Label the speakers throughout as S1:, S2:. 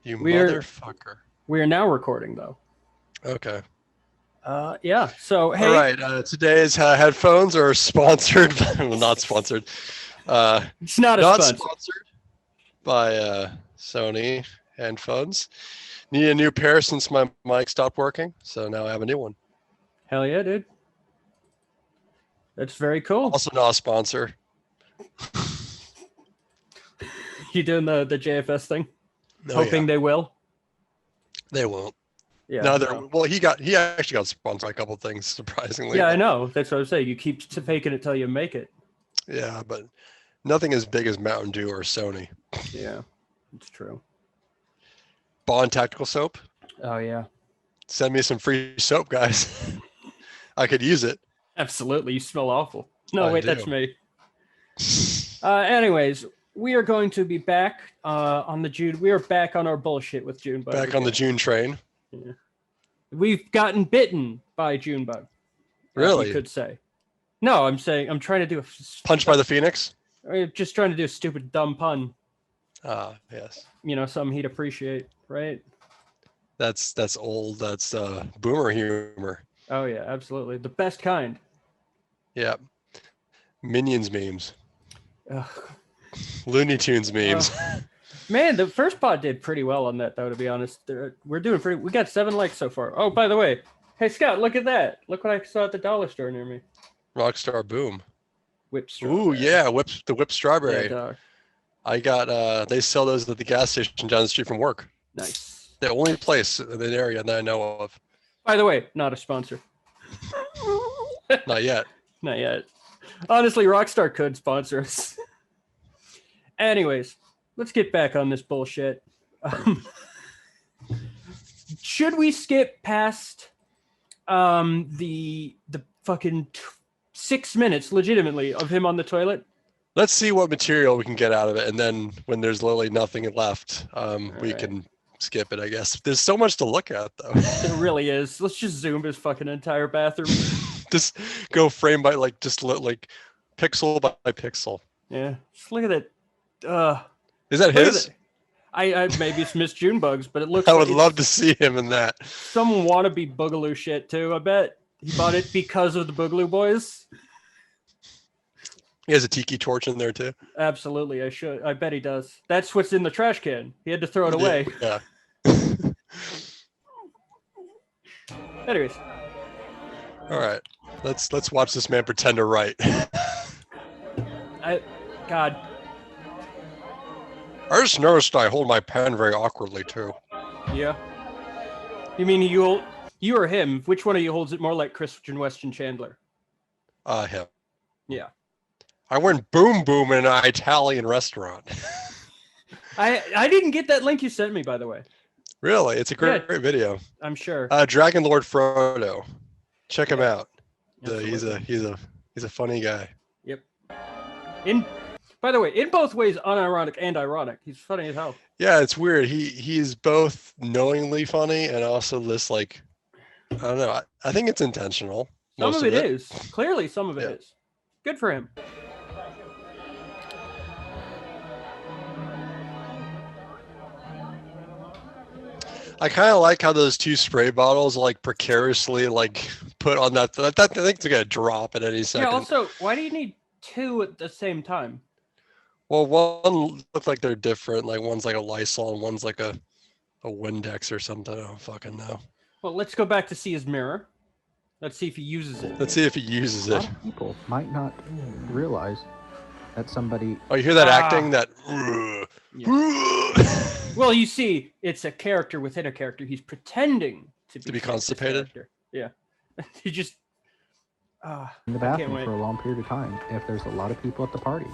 S1: You
S2: We're
S1: motherfucker.
S2: we're now recording though.
S1: Okay.
S2: Yeah. So hey,
S1: All right. Today's headphones are sponsored, well, not sponsored.
S2: it's not a
S1: Not
S2: sponsor.
S1: sponsored by Sony headphones. Need a new pair since my mic stopped working, so now I have a new one.
S2: Hell yeah, dude. That's very cool.
S1: Also not a sponsor.
S2: You doing the JFS thing?
S1: No,
S2: Hoping they will.
S1: They won't.
S2: Yeah.
S1: No, they're well. He actually got sponsored by a couple of things, surprisingly.
S2: Yeah, I know. That's what I'm saying. You keep faking it till you make it.
S1: Yeah, but nothing as big as Mountain Dew or Sony.
S2: Yeah, it's true.
S1: Bond Tactical Soap.
S2: Oh yeah.
S1: Send me some free soap, guys. I could use it.
S2: Absolutely. You smell awful. No, wait,
S1: do.
S2: that's me. Anyways, we are going to be back on the Joon. We are back on our bullshit with Joonbug.
S1: Back on the Joon train.
S2: Yeah. We've gotten bitten by Joonbug.
S1: Really?
S2: You could say. No, I'm trying to do a
S1: Punched by the Phoenix?
S2: I'm just trying to do a stupid dumb pun.
S1: Yes.
S2: You know, something he'd appreciate, right?
S1: That's old. That's boomer humor.
S2: Oh yeah, absolutely. The best kind.
S1: Yeah. Minions memes.
S2: Ugh.
S1: Looney Tunes memes.
S2: Man, the first pod did pretty well on that, though, to be honest. We're doing pretty... We got 7 likes so far. Oh, by the way. Hey, Scott, look at that. Look what I saw at the dollar store near me.
S1: Rockstar Boom.
S2: Whipped strawberry.
S1: Ooh, yeah. The whipped strawberry.
S2: Yeah, dog.
S1: I got, they sell those at the gas station down the street from work.
S2: Nice.
S1: The only place in the area that I know of.
S2: By the way, not a sponsor.
S1: Not yet.
S2: Not yet. Honestly, Rockstar could sponsor us. Anyways, let's get back on this bullshit. Should we skip past the fucking 6 minutes, legitimately, of him on the toilet?
S1: Let's see what material we can get out of it, and then when there's literally nothing left, we
S2: right.
S1: can skip it, I guess. There's so much to look at, though.
S2: It really is. Let's just zoom his fucking entire bathroom.
S1: Just go frame by like pixel by pixel.
S2: Yeah, just look at it.
S1: Is that his?
S2: I maybe it's Miss Joonbug's, but it looks.
S1: I would love to see him in that.
S2: Some wannabe Boogaloo shit too. I bet he bought it because of the Boogaloo Boys.
S1: He has a tiki torch in there too.
S2: Absolutely, I bet he does. That's what's in the trash can. He had to throw it away.
S1: Yeah.
S2: Anyways.
S1: All right. Let's watch this man pretend to write.
S2: God.
S1: I just noticed I hold my pen very awkwardly too.
S2: Yeah. You mean you or him? Which one of you holds it more like Christian Weston Chandler?
S1: Him.
S2: Yeah.
S1: I went boom boom in an Italian restaurant.
S2: I didn't get that link you sent me, by the way.
S1: Really? It's a great video.
S2: I'm sure.
S1: Dragon Lord Frodo. Check him out. He's
S2: Absolutely.
S1: a funny guy.
S2: Yep. By the way, in both ways, unironic and ironic. He's funny as hell.
S1: Yeah, it's weird. He's both knowingly funny and also this like, I don't know. I think it's intentional.
S2: Some of it is. Clearly, some of it is. Good for him.
S1: I kind of like how those 2 spray bottles are like precariously like put on that. I think they're gonna drop at any second.
S2: Yeah. Also, why do you need 2 at the same time?
S1: Well, one look like they're different. Like one's like a Lysol and one's like a Windex or something. I don't fucking know.
S2: Well, let's go back to see his mirror. Let's see if he uses it.
S1: Let's see if he uses
S3: A
S1: it.
S3: lot of people might not realize that somebody.
S1: Oh, you hear that acting? That.
S2: Well, you see, it's a character within a character. He's pretending to be
S1: constipated.
S2: Yeah. He just.
S3: In the bathroom for a long period of time if there's a lot of people at the party.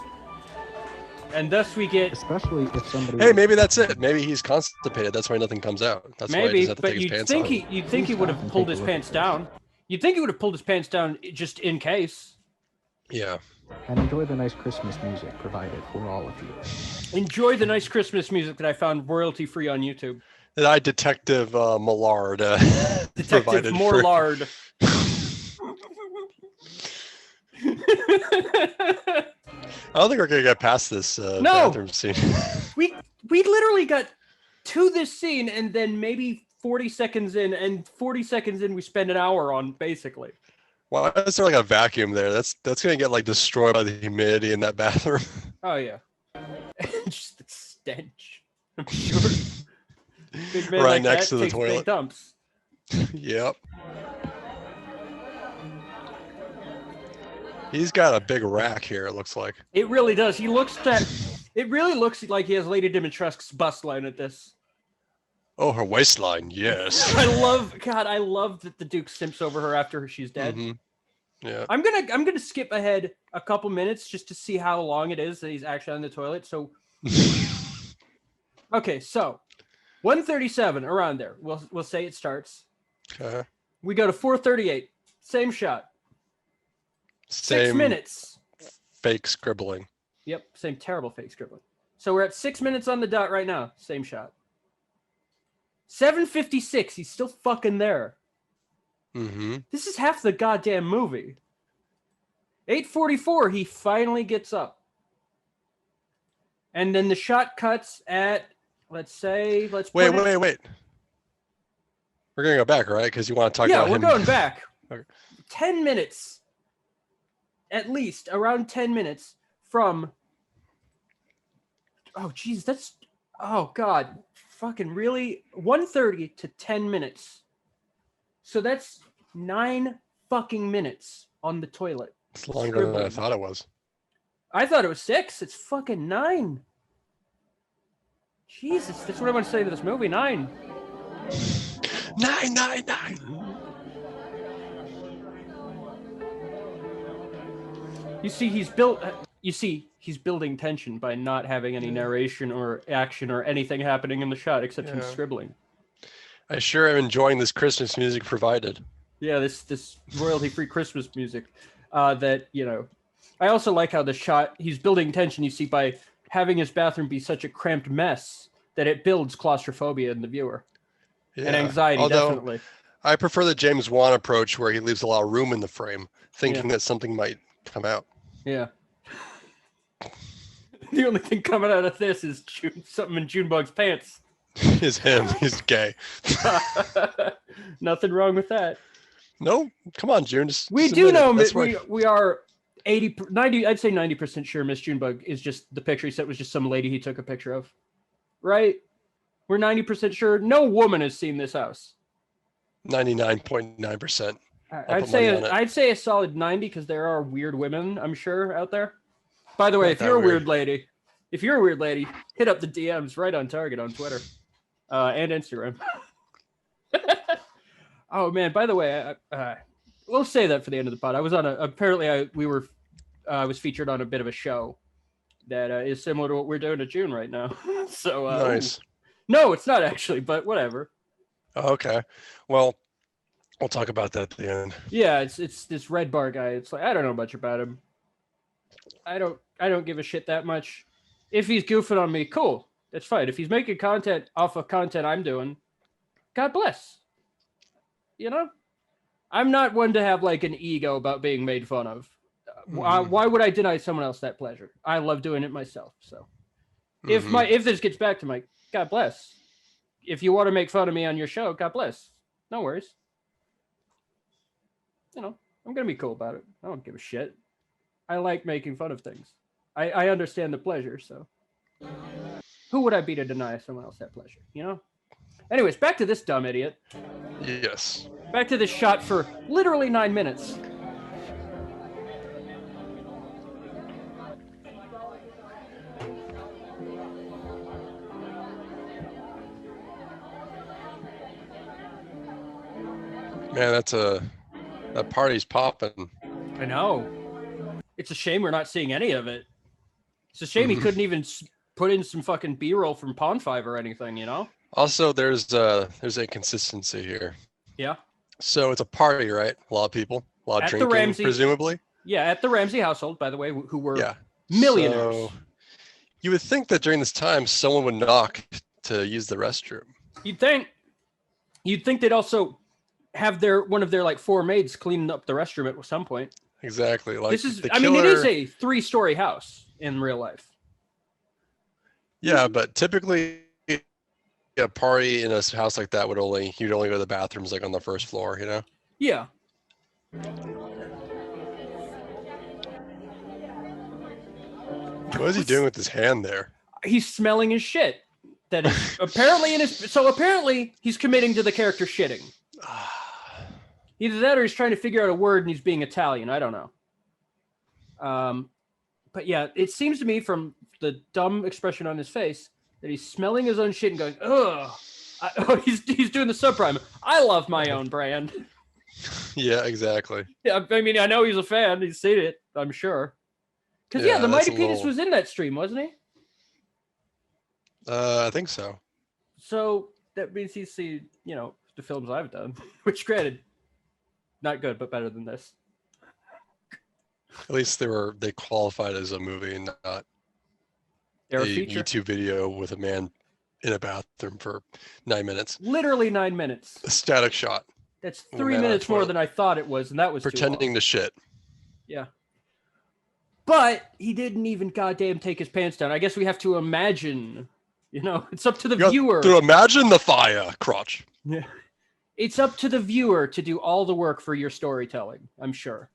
S2: And thus we get...
S3: Especially if somebody...
S1: Hey, maybe that's it. Maybe he's constipated. That's why nothing comes out. That's why he
S2: maybe,
S1: doesn't have to
S2: but
S1: take his
S2: you'd
S1: pants
S2: think
S1: off.
S2: you'd think he would have pulled his pants down. You'd think he would have pulled his pants down just in case.
S1: Yeah.
S3: And enjoy the nice Christmas music provided for all of you.
S2: Enjoy the nice Christmas music that I found royalty-free on YouTube.
S1: That I Detective Millard
S2: Detective Morlard.
S1: I don't think we're gonna get past this bathroom scene.
S2: we literally got to this scene, and then maybe 40 seconds in, and 40 seconds in we spend an hour on, basically.
S1: Why is there like a vacuum there? That's gonna get like destroyed by the humidity in that bathroom.
S2: Oh yeah. Just the stench. I'm sure. Big man
S1: Right
S2: like
S1: next
S2: that
S1: to the
S2: takes big
S1: toilet.
S2: dumps.
S1: Yep. He's got a big rack here, it looks like.
S2: It really does. It really looks like he has Lady Dimitrescu's bust line at this.
S1: Oh, her waistline, yes.
S2: I love that the Duke simps over her after she's dead.
S1: Mm-hmm. Yeah.
S2: I'm gonna skip ahead a couple minutes just to see how long it is that he's actually on the toilet. So okay, so 1:37, around there. We'll say it starts.
S1: Okay.
S2: We go to 4:38, same shot.
S1: Same
S2: 6 minutes.
S1: fake scribbling.
S2: Yep, same terrible fake scribbling. So we're at 6 minutes on the dot right now. Same shot. 7:56. He's still fucking there.
S1: Mm-hmm.
S2: This is half the goddamn movie. 8:44. He finally gets up, and then the shot cuts at
S1: Wait. We're gonna go back, right? Because you want to talk about him.
S2: Yeah, we're going back.
S1: Okay.
S2: 10 minutes. At least around 10 minutes from. Oh, geez, that's. Oh, God. Fucking really? 1:30 to 10 minutes. So that's 9 fucking minutes on the toilet.
S1: It's longer than I thought it was.
S2: I thought it was 6. It's fucking 9. Jesus, that's what I want to say to this movie. 9.
S1: 9.
S2: You see, he's building tension by not having any narration or action or anything happening in the shot except him scribbling. I
S1: sure am enjoying this Christmas music provided.
S2: Yeah, this royalty-free Christmas music. That, you know, I also like how the shot, he's building tension, you see, by having his bathroom be such a cramped mess that it builds claustrophobia in the viewer. Yeah. And anxiety, definitely.
S1: I prefer the James Wan approach where he leaves a lot of room in the frame, thinking that something might come out.
S2: Yeah. The only thing coming out of this is something in Joonbug's pants.
S1: Is him. He's gay.
S2: Nothing wrong with that.
S1: No, come on, Joon.
S2: We do know we are 90. I'd say 90% sure Miss Joonbug is just the picture he said was just some lady he took a picture of, right? We're 90% sure no woman has seen this house.
S1: 99.9%.
S2: I'd say a solid 90 because there are weird women, I'm sure, out there. By the way, if you're a weird lady, hit up the DMs right on target on Twitter and Instagram. Oh man! By the way, we'll say that for the end of the pod. I was on I was featured on a bit of a show that is similar to what we're doing to Joon right now. So
S1: nice.
S2: No, it's not actually, but whatever.
S1: Okay. Well, we'll talk about that at the end.
S2: Yeah, it's this Red Bar guy. It's like I don't know much about him. I don't give a shit that much. If he's goofing on me, cool. That's fine. If he's making content off of content I'm doing, God bless. You know? I'm not one to have like an ego about being made fun of. Why would I deny someone else that pleasure? I love doing it myself. So if this gets back to Mike, God bless. If you want to make fun of me on your show, God bless. No worries. You know, I'm going to be cool about it. I don't give a shit. I like making fun of things. I understand the pleasure, so who would I be to deny someone else that pleasure, you know? Anyways, back to this dumb idiot.
S1: Yes.
S2: Back to this shot for literally 9 minutes.
S1: Man, that party's popping.
S2: I know. It's a shame we're not seeing any of it. It's a shame he couldn't even put in some fucking B-roll from Pond 5 or anything, you know?
S1: Also, there's a consistency here.
S2: Yeah.
S1: So it's a party, right? A lot of people, a lot of drinking, presumably.
S2: Yeah, at the Ramsey household, by the way, who were millionaires. So
S1: you would think that during this time, someone would knock to use the restroom.
S2: You'd think they'd also have one of their like 4 maids cleaning up the restroom at some point.
S1: Exactly. Like
S2: it is a 3-story house in real life.
S1: Yeah, but typically a party in a house like that you'd only go to the bathrooms like on the first floor, you know?
S2: Yeah.
S1: What is he doing with his hand there?
S2: He's smelling his shit. That is apparently apparently he's committing to the character shitting. Either that or he's trying to figure out a word and he's being Italian. I don't know. But yeah, it seems to me from the dumb expression on his face that he's smelling his own shit and going, ugh. He's doing the subprime. I love my own brand.
S1: Yeah, exactly.
S2: Yeah, I mean, I know he's a fan. He's seen it, I'm sure. Because the Mighty Penis was in that stream, wasn't he?
S1: I think so.
S2: So that means he's seen, the films I've done, which granted, not good, but better than this.
S1: At least they qualified as a movie and not a YouTube video with a man in a bathroom for 9 minutes.
S2: Literally 9 minutes.
S1: A static shot.
S2: That's 3 minutes more than I thought it was, and that was
S1: pretending to shit.
S2: Yeah. But he didn't even goddamn take his pants down. I guess we have to imagine, it's up to the viewer.
S1: To imagine the fire, crotch.
S2: Yeah. It's up to the viewer to do all the work for your storytelling, I'm sure.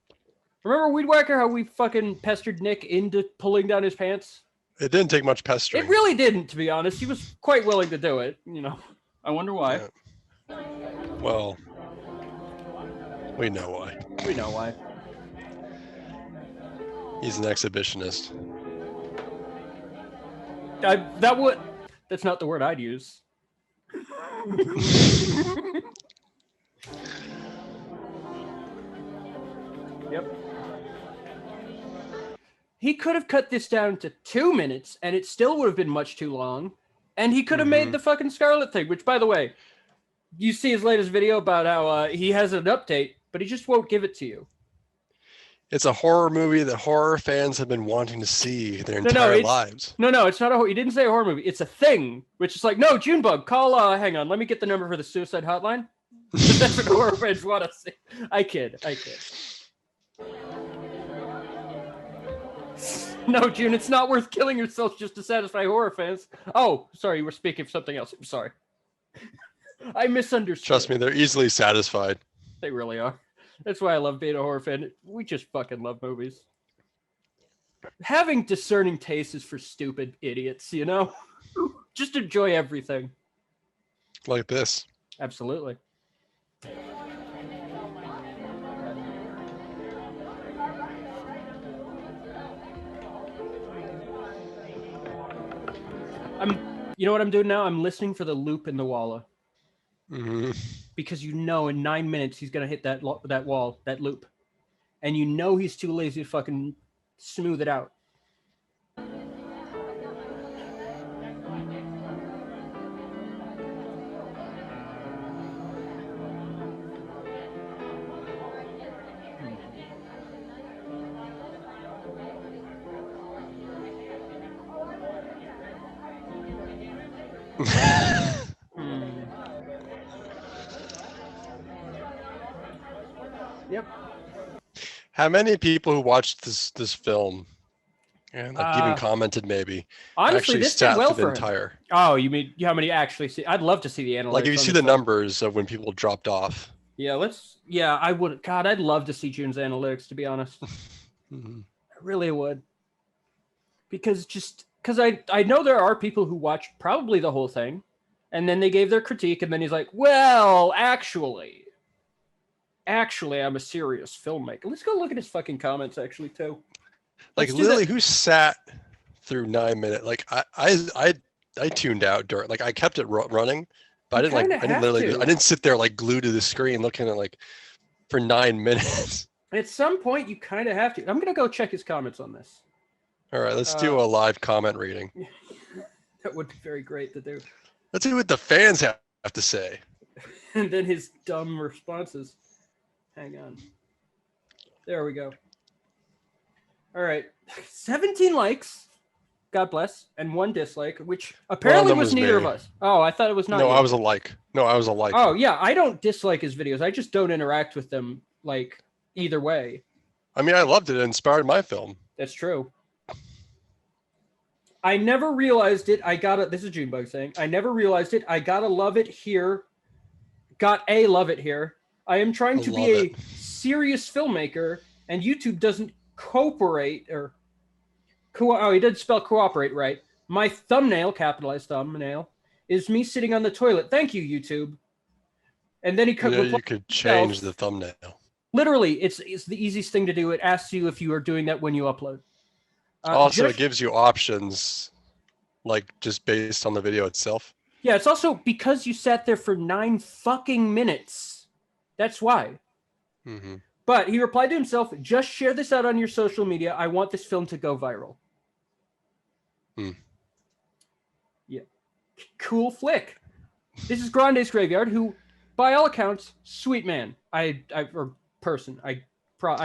S2: Remember Weed Whacker, how we fucking pestered Nick into pulling down his pants?
S1: It didn't take much pestering.
S2: It really didn't, to be honest. He was quite willing to do it, I wonder why.
S1: Yeah. Well, we know why.
S2: We know why.
S1: He's an exhibitionist.
S2: That's not the word I'd use. Yep. He could have cut this down to 2 minutes and it still would have been much too long. And he could have made the fucking Scarlet thing, which, by the way, you see his latest video about how he has an update, but he just won't give it to you.
S1: It's a horror movie that horror fans have been wanting to see their entire lives.
S2: No, it's not he didn't say a horror movie. It's a thing, which is like, no, Joonbug, call, hang on, let me get the number for the suicide hotline. That's what horror fans want to see. I kid. No, Joon, it's not worth killing yourself just to satisfy horror fans. Oh, sorry, you were speaking of something else. I'm sorry. I misunderstood.
S1: Trust me, they're easily satisfied.
S2: They really are. That's why I love being a horror fan. We just fucking love movies. Having discerning tastes is for stupid idiots, Just enjoy everything.
S1: Like this.
S2: Absolutely. You know what I'm doing now? I'm listening for the loop in the walla.
S1: Mm-hmm.
S2: Because in 9 minutes he's gonna hit that wall, that loop, and he's too lazy to fucking smooth it out. Yep.
S1: How many people who watched this film and even commented maybe
S2: honestly
S1: actually
S2: this
S1: sat
S2: did well
S1: for the entire?
S2: Oh, you mean how many actually see? I'd love to see the analytics.
S1: Like if you see the numbers of when people dropped off.
S2: Yeah, I would. God, I'd love to see Joon's analytics, to be honest.
S1: Mm-hmm.
S2: I really would. Because I know there are people who watch probably the whole thing, and then they gave their critique, and then he's like, well, actually, I'm a serious filmmaker. Let's go look at his fucking comments, actually, too.
S1: Like, literally, who sat through 9 minutes? Like, I tuned out during, like, I kept it running, but I didn't sit there, like, glued to the screen looking at, like, for 9 minutes.
S2: At some point, you kind of have to. I'm going to go check his comments on this.
S1: All right, let's do a live comment reading.
S2: That would be very great to do.
S1: Let's see what the fans have to say.
S2: And then his dumb responses. Hang on. There we go. All right. 17 likes. God bless. And 1 dislike, which apparently was neither of us. Oh, I thought it was not.
S1: No, I was a like.
S2: Oh, yeah. I don't dislike his videos. I just don't interact with them, like, either way.
S1: I mean, I loved it. It inspired my film.
S2: That's true. I never realized it. This is Joonbug saying, I never realized it. I gotta love it here. Love it here. I am trying to be a serious filmmaker, and YouTube doesn't cooperate he did spell cooperate right. My thumbnail, capitalized thumbnail, is me sitting on the toilet. Thank you, YouTube. And then he could
S1: you could change the thumbnail.
S2: Literally, it's the easiest thing to do. It asks you if you are doing that when you upload.
S1: Also, it gives you options, like just based on the video itself.
S2: Yeah, it's also because you sat there for 9 fucking minutes. That's why.
S1: Mm-hmm.
S2: But he replied to himself, just share this out on your social media. I want this film to go viral. Yeah. Cool flick. This is Grande's Graveyard, who, by all accounts, sweet man. Or person. I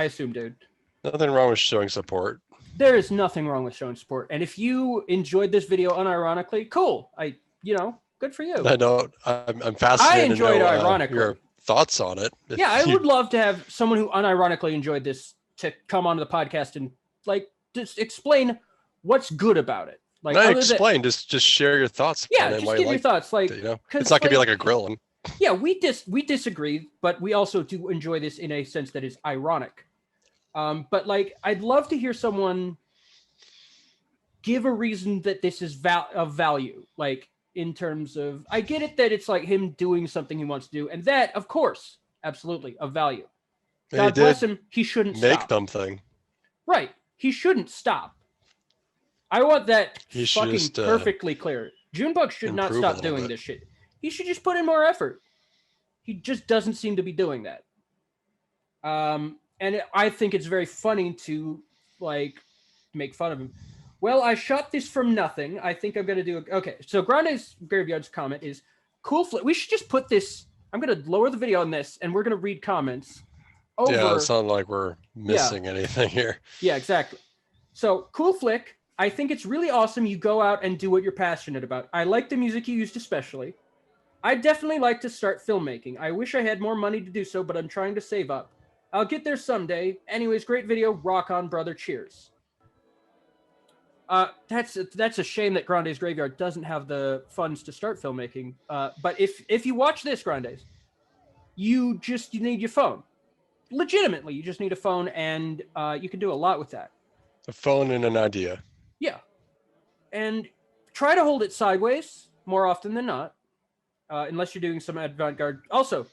S2: assume, dude.
S1: Nothing wrong with showing support.
S2: There is nothing wrong with showing support. And if you enjoyed this video unironically, cool. Good for you.
S1: I know. I'm fascinated.
S2: I enjoyed it ironically.
S1: Your thoughts on it.
S2: Yeah, I would love to have someone who unironically enjoyed this to come onto the podcast and just explain what's good about it.
S1: Just share your thoughts.
S2: Yeah, just give your thoughts.
S1: It's not gonna be like a grilling.
S2: Yeah, we disagree, but we also do enjoy this in a sense that is ironic. But I'd love to hear someone give a reason that this is of value. In terms of, I get it that it's him doing something he wants to do, and that, of course, absolutely of value. God bless him. He shouldn't
S1: make
S2: stop.
S1: something.
S2: Right. He shouldn't stop. I want that fucking
S1: just,
S2: perfectly clear. Joonbug should not stop doing this shit. He should just put in more effort. He just doesn't seem to be doing that. And I think it's very funny to make fun of him. Well, I shot this from nothing. I think I'm going to do okay. So Grande's Graveyard's comment is cool. We should just put this. I'm going to lower the video on this, and we're going to read comments.
S1: Yeah, it's not like we're missing anything here.
S2: Yeah, exactly. So cool flick. I think it's really awesome. You go out and do what you're passionate about. I like the music you used, especially. I'd definitely like to start filmmaking. I wish I had more money to do so, but I'm trying to save up. I'll get there someday. Anyways, great video. Rock on, brother. Cheers. That's a shame that Grande's Graveyard doesn't have the funds to start filmmaking. But if you watch this, Grande's, you need your phone. Legitimately, you just need a phone, and you can do a lot with that.
S1: A phone and an idea.
S2: Yeah. And try to hold it sideways more often than not, unless you're doing some avant-garde. Also,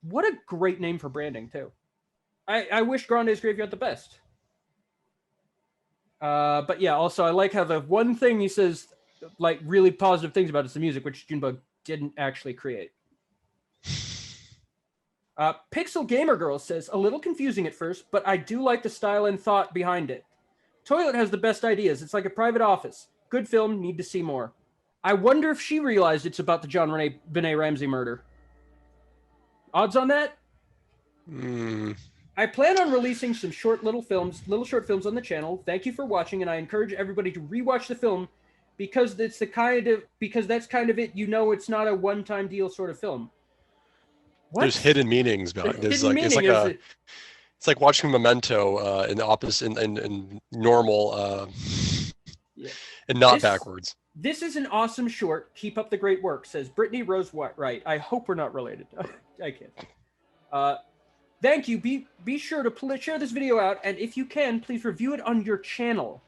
S2: what a great name for branding, too. I wish Grande's Graveyard the best. But yeah, also I like how the one thing he says really positive things about is the music, which Joonbug didn't actually create. Pixel Gamer Girl says, a little confusing at first, but I do like the style and thought behind it. Toilet has the best ideas. It's like a private office. Good film, need to see more. I wonder if she realized it's about the John Benet Ramsey murder. Odds on that? I plan on releasing some little short films on the channel. Thank you for watching, and I encourage everybody to rewatch the film because that's kind of it. It's not a one-time deal sort of film. What?
S1: There's hidden meanings behind this. It's like watching Memento in the opposite in normal and not backwards.
S2: This is an awesome short. Keep up the great work, says Brittany Rose Wright. I hope we're not related. I can't. Thank you. Be sure to share this video out, and if you can, please review it on your channel.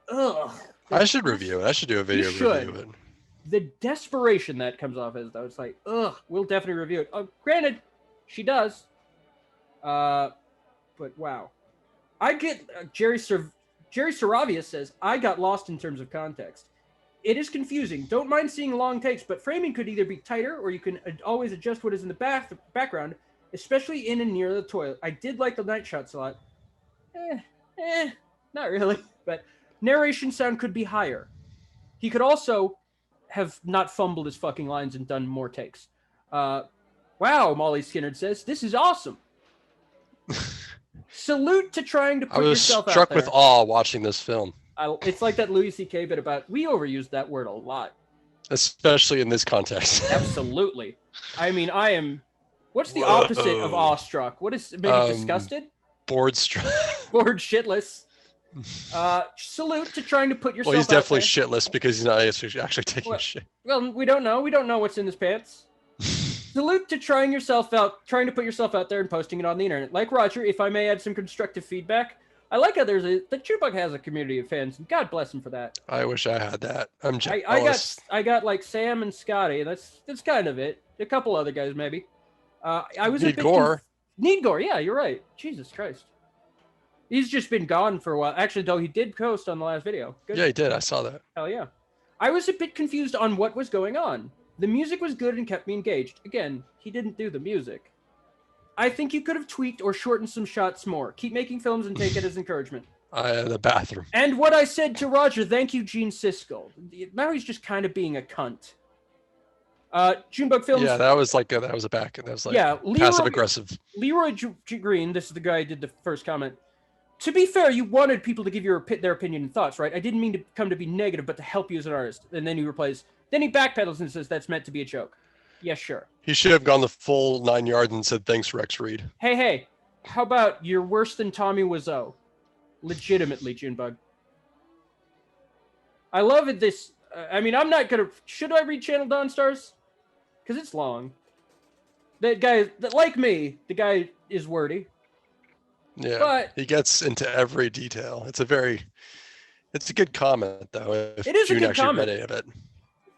S2: Ugh.
S1: I should review it. I should do a video review of it.
S2: The desperation that comes off as, though, it's like, ugh, we'll definitely review it. Granted, she does. But wow. I get Jerry Saravia says, I got lost in terms of context. It is confusing. Don't mind seeing long takes, but framing could either be tighter or you can always adjust what is in the background, especially in and near the toilet. I did like the night shots a lot. Not really. But narration sound could be higher. He could also have not fumbled his fucking lines and done more takes. Wow, Molly Skinner says, this is awesome. Salute to trying to put yourself out there.
S1: I was struck with awe watching this film.
S2: It's like that Louis C.K. bit about, we overused that word a lot.
S1: Especially in this context.
S2: Absolutely. I mean, what's the opposite of awestruck? What is, maybe disgusted?
S1: Bored struck.
S2: Bored shitless. Salute to trying to put yourself.
S1: Well, he's definitely
S2: out
S1: shitless because he's not actually taking a shit.
S2: Well, we don't know. We don't know what's in his pants. Salute to trying to put yourself out there and posting it on the internet. Like Roger, if I may add some constructive feedback, I like how that Joonbug has a community of fans, and God bless him for that.
S1: I wish I had that. I'm jealous.
S2: I got like Sam and Scotty. That's kind of it. A couple other guys maybe. I was
S1: Need Gore.
S2: Need Gore. Yeah, you're right. Jesus Christ. He's just been gone for a while. Actually, though, he did post on the last video. Good.
S1: Yeah, he did. I saw that.
S2: Hell yeah. I was a bit confused on what was going on. The music was good and kept me engaged. Again, he didn't do the music. I think you could have tweaked or shortened some shots more. Keep making films and take it as encouragement.
S1: The bathroom.
S2: And what I said to Roger, thank you, Gene Siskel. Now he's just kind of being a cunt. Joonbug Films.
S1: Yeah, that was like that was a back. That was like passive aggressive.
S2: Leroy Green, this is the guy who did the first comment. To be fair, you wanted people to give their opinion and thoughts, right? I didn't mean to come to be negative, but to help you as an artist. And then he replies, then he backpedals and says that's meant to be a joke. Yeah, sure.
S1: He should have gone the full 9 yards and said, thanks, Rex Reed.
S2: Hey, how about you're worse than Tommy Wiseau? Legitimately, Joonbug. I love it. I'm not going to... Should I read Channel Dawn Stars? Because it's long. That guy, like me, the guy is wordy.
S1: Yeah,
S2: but
S1: he gets into every detail. It's a good comment, though. If
S2: it is
S1: Joon
S2: a good
S1: actually
S2: comment.
S1: read any of it.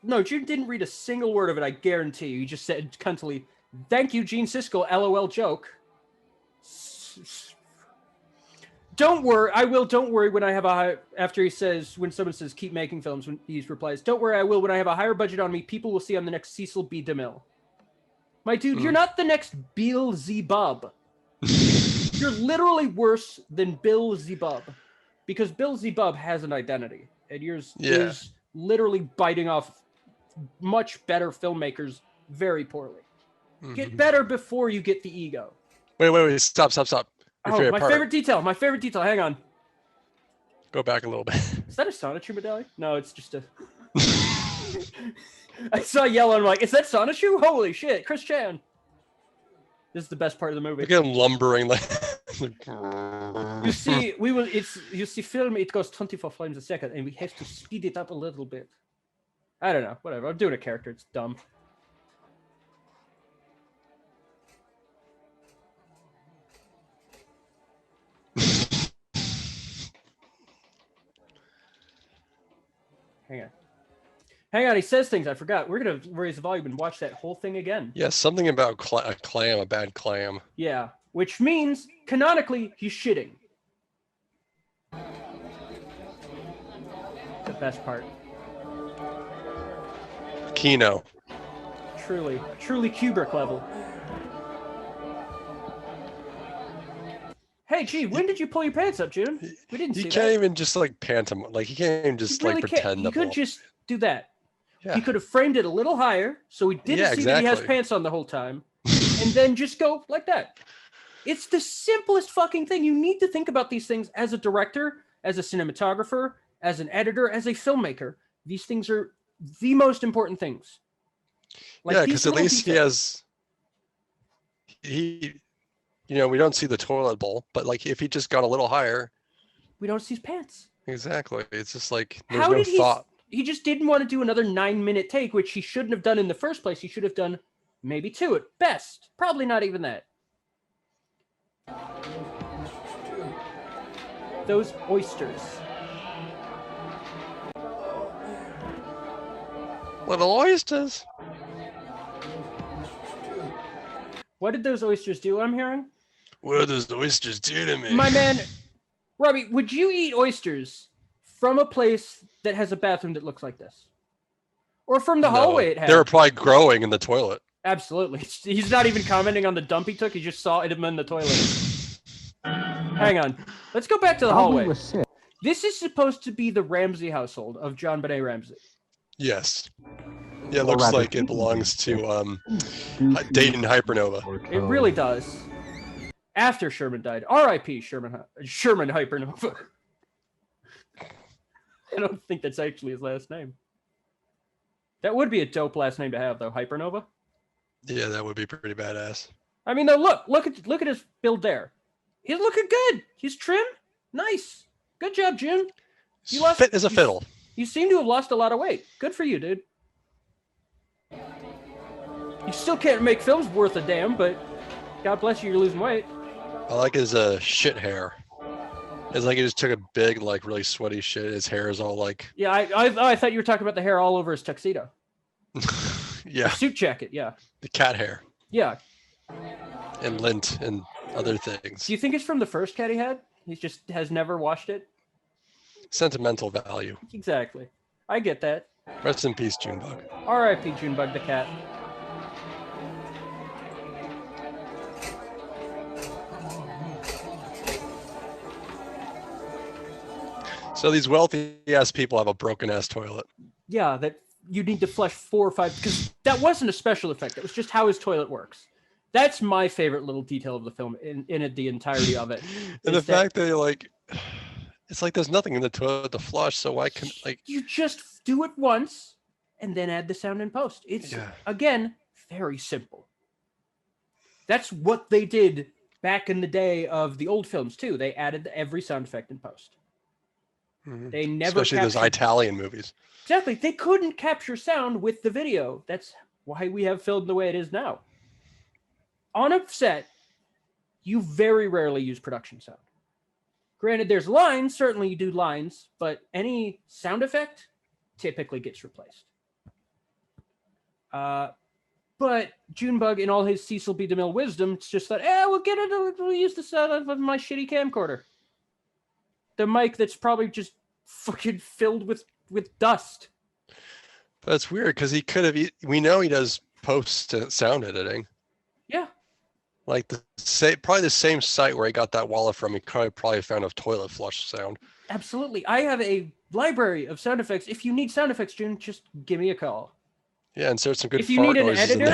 S2: No, Joon didn't read a single word of it, I guarantee you. He just said cuntily, thank you, Gene Siskel, LOL joke. Don't worry, I will, don't worry when I have when someone says keep making films, when he replies, don't worry, I will when I have a higher budget on me, people will see I'm the next Cecil B. DeMille. My dude, you're not the next Bill Z-Bub. You're literally worse than Bill Z-Bub. Because Bill Z-Bub has an identity. And yours is literally biting off much better filmmakers very poorly. Get better before you get the ego.
S1: Wait, stop.
S2: My favorite detail. Hang on.
S1: Go back a little bit.
S2: Is that a Sonichu medallion? No, it's just a... I saw yellow and I'm like, is that Sonichu? Holy shit, Chris Chan. This is the best part of the movie.
S1: Look at him lumbering like...
S2: You see film, it goes 24 frames a second and we have to speed it up a little bit. I don't know, whatever. I'm doing a character, it's dumb. Hang on, he says things I forgot. We're going to raise the volume and watch that whole thing again.
S1: Yeah, something about a bad clam.
S2: Yeah, which means, canonically, he's shitting. The best part.
S1: Kino.
S2: Truly Kubrick level. Hey, gee, when did you pull your pants up, Joon? We didn't see that.
S1: He can't even just like pantomime. Like he can't even just like pretend.
S2: He could just do that. Yeah. He could have framed it a little higher so we didn't see that he has pants on the whole time, and then just go like that. It's the simplest fucking thing. You need to think about these things as a director, as a cinematographer, as an editor, as a filmmaker. These things are the most important things.
S1: Like, yeah, because at least we don't see the toilet bowl, but like if he just got a little higher,
S2: we don't see his pants.
S1: Exactly. It's just like there's no thought.
S2: He just didn't want to do another 9-minute take, which he shouldn't have done in the first place. He should have done maybe 2 at best. Probably not even that. Those oysters.
S1: Little oysters.
S2: What did those oysters do, I'm hearing?
S1: What did those oysters do to me?
S2: My man, Robbie, would you eat oysters from a place that has a bathroom that looks like this? Or from the hallway it had?
S1: They were probably growing in the toilet.
S2: Absolutely. He's not even commenting on the dump he took. He just saw it in the toilet. Hang on. Let's go back to the hallway. This is supposed to be the Ramsey household of John Benet Ramsey.
S1: Yes. Yeah, it looks like it belongs to Dayton Hypernova.
S2: It really does. After Sherman died. R.I.P. Sherman Hypernova. I don't think that's actually his last name. That would be a dope last name to have, though. Hypernova.
S1: Yeah, that would be pretty badass.
S2: I mean, though, look at his build there. He's looking good. He's trim. Nice. Good job, Joon.
S1: You lost, fit as a fiddle.
S2: You seem to have lost a lot of weight. Good for you, dude. You still can't make films worth a damn, but God bless you, you're losing weight.
S1: I like his shit hair. It's like he just took a big, like, really sweaty shit. His hair is all like...
S2: Yeah, I thought you were talking about the hair all over his tuxedo.
S1: Yeah.
S2: The suit jacket, yeah.
S1: The cat hair.
S2: Yeah.
S1: And lint and other things.
S2: Do you think it's from the first cat he had? He just has never washed it?
S1: Sentimental value.
S2: Exactly. I get that.
S1: Rest in peace, Joonbug.
S2: R.I.P. Joonbug the cat.
S1: So these wealthy-ass people have a broken-ass toilet.
S2: Yeah, that you need to flush 4 or 5, because that wasn't a special effect. It was just how his toilet works. That's my favorite little detail of the film in the entirety of it.
S1: And the fact that, like, it's like there's nothing in the toilet to flush, so why can, like...
S2: You just do it once, and then add the sound in post. It's, again, very simple. That's what they did back in the day of the old films, too. They added every sound effect in post.
S1: Mm-hmm.
S2: They never
S1: Especially those Italian movies.
S2: Exactly. They couldn't capture sound with the video. That's why we have film the way it is now. On a set, you very rarely use production sound. Granted, there's lines. Certainly you do lines, but any sound effect typically gets replaced. But Joonbug, in all his Cecil B. DeMille wisdom, it's just that, we'll use the sound of my shitty camcorder. The mic that's probably just fucking filled with dust.
S1: But it's weird because he could have. We know he does post sound editing.
S2: Yeah.
S1: Like probably the same site where he got that wallet from. He probably found a toilet flush sound.
S2: Absolutely. I have a library of sound effects. If you need sound effects, Joon, just give me a call.
S1: Yeah, insert some good.
S2: If you need an editor,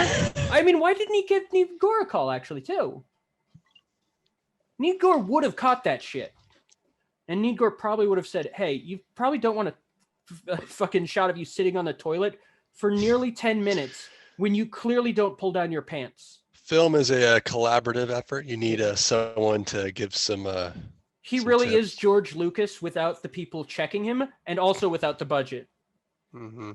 S2: I mean, why didn't he give Nigor a call actually too? Nigor would have caught that shit. And Nigor probably would have said, hey, you probably don't want a fucking shot of you sitting on the toilet for nearly 10 minutes when you clearly don't pull down your pants.
S1: Film is a collaborative effort. You need someone to give some
S2: He
S1: some
S2: really
S1: tips.
S2: is George Lucas without the people checking him and also without the budget.
S1: Mm-hmm.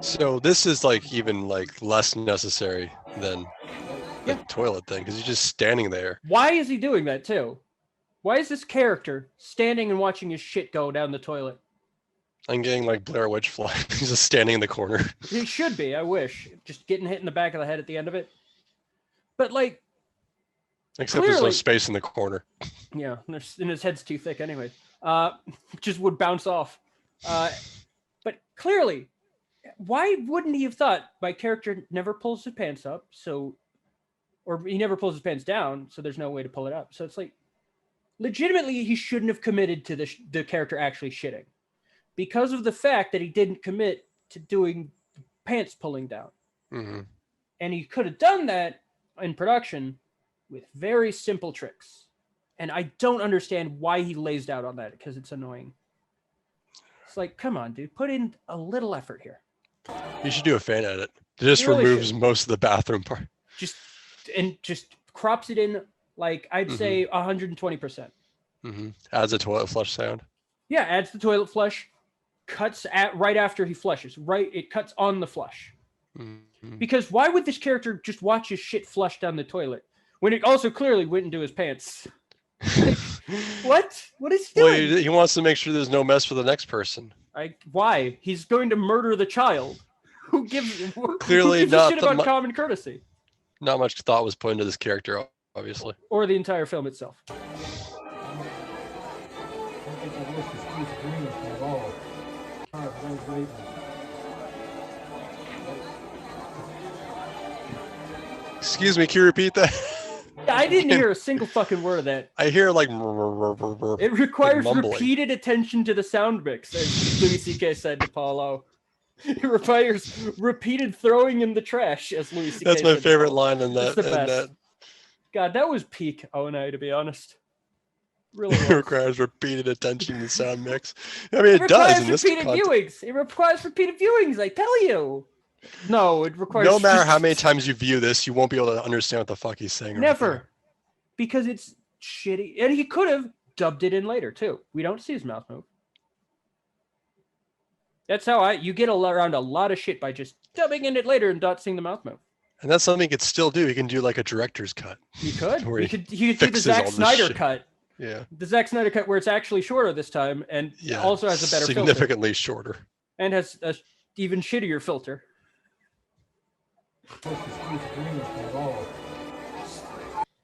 S1: So this is like even like less necessary than the toilet thing because he's just standing there.
S2: Why is he doing that too? Why is this character standing and watching his shit go down the toilet?
S1: I'm getting like Blair Witch fly. He's just standing in the corner.
S2: He should be, I wish. Just getting hit in the back of the head at the end of it. But like...
S1: Except
S2: clearly,
S1: there's no space in the corner.
S2: Yeah, and his head's too thick anyway. Just would bounce off. But clearly... Why wouldn't he have thought my character never pulls his pants up, or he never pulls his pants down, so there's no way to pull it up. So it's like, legitimately, he shouldn't have committed to the character actually shitting because of the fact that he didn't commit to doing pants pulling down.
S1: Mm-hmm.
S2: And he could have done that in production with very simple tricks. And I don't understand why he lazed out on that because it's annoying. It's like, come on, dude, put in a little effort here.
S1: You should do a fan edit. It just
S2: really
S1: removes
S2: should.
S1: most of the bathroom part.
S2: Just crops it in like I'd say 120%.
S1: Mm-hmm. Adds a toilet flush sound.
S2: Yeah, adds the toilet flush, cuts at right after he flushes. Right, it cuts on the flush. Mm-hmm. Because why would this character just watch his shit flush down the toilet when it also clearly went into his pants? Like, what? What is he doing?
S1: Well, he wants to make sure there's no mess for the next person.
S2: Why? He's going to murder the child. Who gives
S1: clearly
S2: a
S1: not
S2: shit about common courtesy?
S1: Not much thought was put into this character, obviously.
S2: Or the entire film itself.
S1: Excuse me, can you repeat that?
S2: Yeah, I didn't hear a single fucking word of that.
S1: I hear like...
S2: It requires repeated attention to the sound mix, as Louis C.K. said to Paulo. It requires repeated throwing in the trash, as Louis C.K.
S1: That's my favorite line in that.
S2: That's the best. God, that was peak O&A, to be honest. Really
S1: It requires repeated attention to sound mix. I mean, it does in this
S2: repeated viewings. It requires repeated viewings, I tell you. No, it requires...
S1: No matter how many times you view this, you won't be able to understand what the fuck he's saying.
S2: Never.
S1: Right,
S2: because it's shitty. And he could have dubbed it in later, too. We don't see his mouth move. That's how you get around a lot of shit by just dubbing in it later and not seeing the mouth move.
S1: And that's something he could still do. He can do like a director's cut.
S2: He could. He could do the Zack Snyder cut.
S1: Yeah.
S2: The Zack Snyder cut where it's actually shorter this time and also has a better
S1: significantly shorter.
S2: And has a even shittier filter.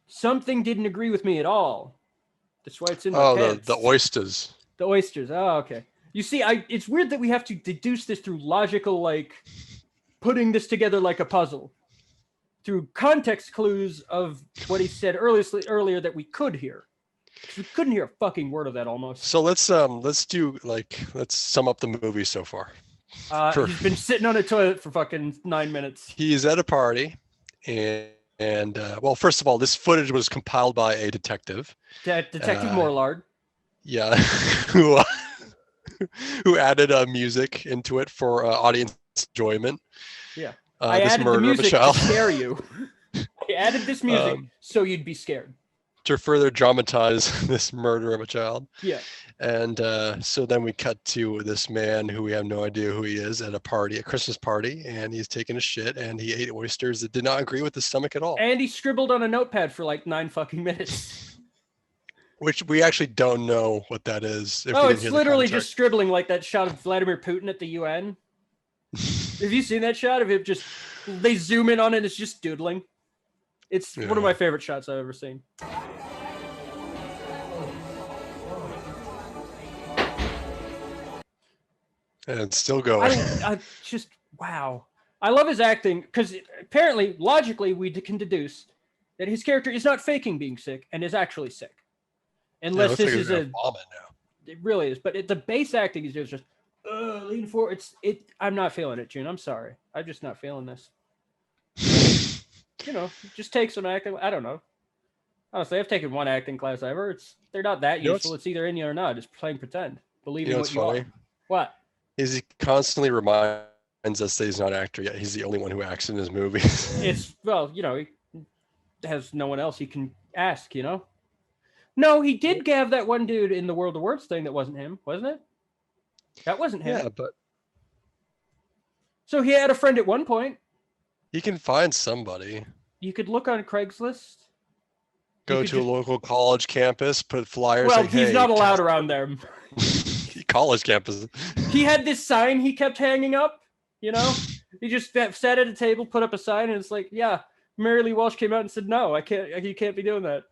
S2: Something didn't agree with me at all. That's why it's in my pants.
S1: The oysters.
S2: The oysters. Oh, okay. You see, it's weird that we have to deduce this through logical, like, putting this together like a puzzle. Through context clues of what he said earlier that we could hear. We couldn't hear a fucking word of that almost.
S1: So let's sum up the movie so far.
S2: He's been sitting on a toilet for fucking 9 minutes.
S1: He's at a party, and well, first of all, this footage was compiled by a detective.
S2: Detective Morlard.
S1: Yeah, who added music into it for audience enjoyment.
S2: Yeah, I added the music to scare you. I added this music so you'd be scared.
S1: To further dramatize this murder of a child.
S2: Yeah.
S1: And so then we cut to this man who we have no idea who he is at a party, a Christmas party, and he's taking a shit and he ate oysters that did not agree with his stomach at all.
S2: And he scribbled on a notepad for like 9 fucking minutes.
S1: Which we actually don't know what that is.
S2: It's literally just scribbling, like that shot of Vladimir Putin at the UN. Have you seen that shot of him just, they zoom in on it, it's just doodling. It's one of my favorite shots I've ever seen.
S1: And it's still going.
S2: I just, wow. I love his acting because apparently, logically, we can deduce that his character is not faking being sick and is actually sick. Unless this is a vomit now. It really is. But the base acting is just lean forward. I'm not feeling it, Joon. I'm sorry. I'm just not feeling this. Just take some acting. I don't know. Honestly, I've taken one acting class ever. They're not that useful. It's either in you or not. It's playing pretend. Believing what you are. What?
S1: Is he constantly reminds us that he's not an actor yet. He's the only one who acts in his movies.
S2: He has no one else he can ask, No, he did have that one dude in the World of Words thing that wasn't him, wasn't it? That wasn't him.
S1: Yeah, but...
S2: So he had a friend at one point.
S1: He can find somebody.
S2: You could look on Craigslist.
S1: Go to a local college campus, put flyers.
S2: Well, he's not allowed around there.
S1: College campus.
S2: He had this sign he kept hanging up, He just sat at a table, put up a sign, and it's like, yeah, Mary Lee Walsh came out and said, no, I can't. You can't be doing that.